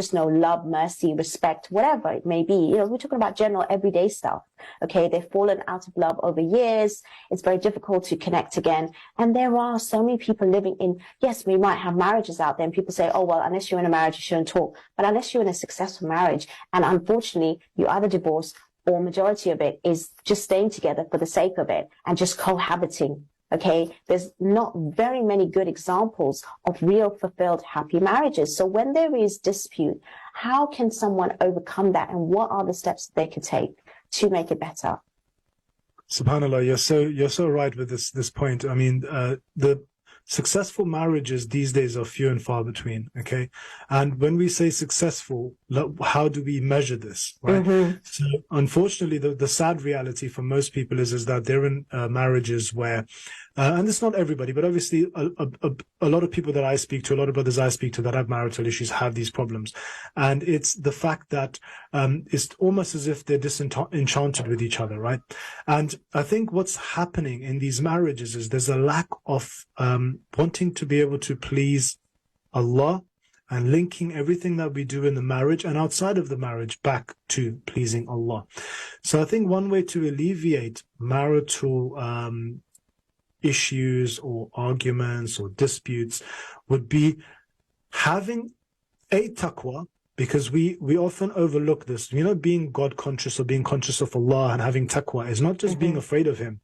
just know love, mercy, respect, whatever it may be. You know, we're talking about general everyday stuff. Okay, they've fallen out of love over years. It's very difficult to connect again. And there are so many people living in, yes, we might have marriages out there and people say, oh, well, unless you're in a marriage, you shouldn't talk. But unless you're in a successful marriage, and unfortunately, you either divorce or majority of it is just staying together for the sake of it and just cohabiting. Okay, there's not very many good examples of real fulfilled happy marriages. So when there is dispute, how can someone overcome that, and what are the steps that they could take to make it better? SubhanAllah, you're so right with this point. I mean, the successful marriages these days are few and far between. Okay, and when we say successful, how do we measure this, right? Mm-hmm. So unfortunately, the sad reality for most people is that they're in marriages where, and it's not everybody, but obviously a lot of people that I speak to, a lot of brothers I speak to that have marital issues have these problems. And it's the fact that it's almost as if they're disenchanted with each other, right? And I think what's happening in these marriages is there's a lack of wanting to be able to please Allah and linking everything that we do in the marriage and outside of the marriage back to pleasing Allah. So I think one way to alleviate marital issues or arguments or disputes would be having a taqwa, because we often overlook this. You know, being God conscious or being conscious of Allah and having taqwa is not just being afraid of Him.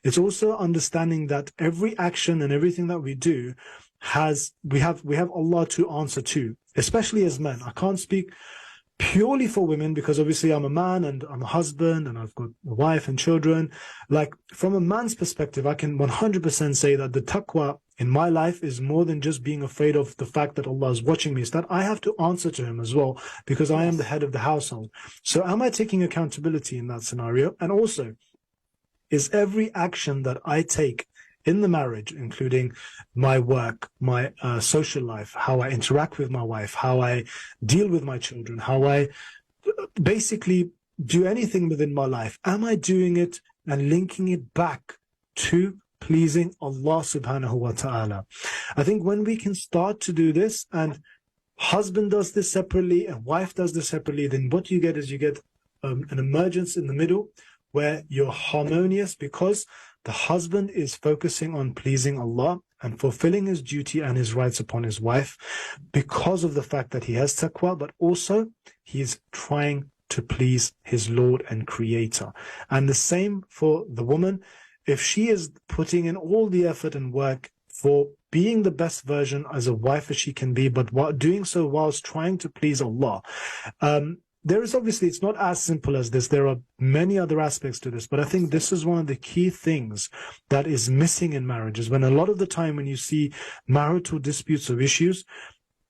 It's also understanding that every action and everything that we do we have Allah to answer to, especially as men. I can't speak purely for women because obviously I'm a man and I'm a husband and I've got a wife and children. Like from a man's perspective, I can 100% say that the taqwa in my life is more than just being afraid of the fact that Allah is watching me. It's that I have to answer to Him as well because I am the head of the household. So am I taking accountability in that scenario? And also, is every action that I take in the marriage, including my work, my social life, how I interact with my wife, how I deal with my children, how I basically do anything within my life, am I doing it and linking it back to pleasing Allah subhanahu wa ta'ala? I think when we can start to do this, and husband does this separately and wife does this separately, then what you get is you get an emergence in the middle where you're harmonious, because the husband is focusing on pleasing Allah and fulfilling his duty and his rights upon his wife because of the fact that he has taqwa, but also he is trying to please his Lord and Creator. And the same for the woman. If she is putting in all the effort and work for being the best version as a wife as she can be, but while doing so whilst trying to please Allah, there is obviously, it's not as simple as this. There are many other aspects to this, but I think this is one of the key things that is missing in marriages. When a lot of the time when you see marital disputes or issues,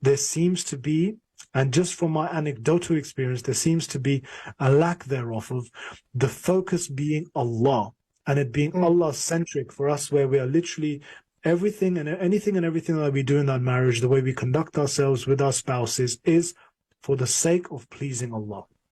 there seems to be, and just from my anecdotal experience, there seems to be a lack thereof of the focus being Allah and it being Allah-centric for us, where we are literally everything and anything and everything that we do in that marriage, the way we conduct ourselves with our spouses is for the sake of pleasing Allah.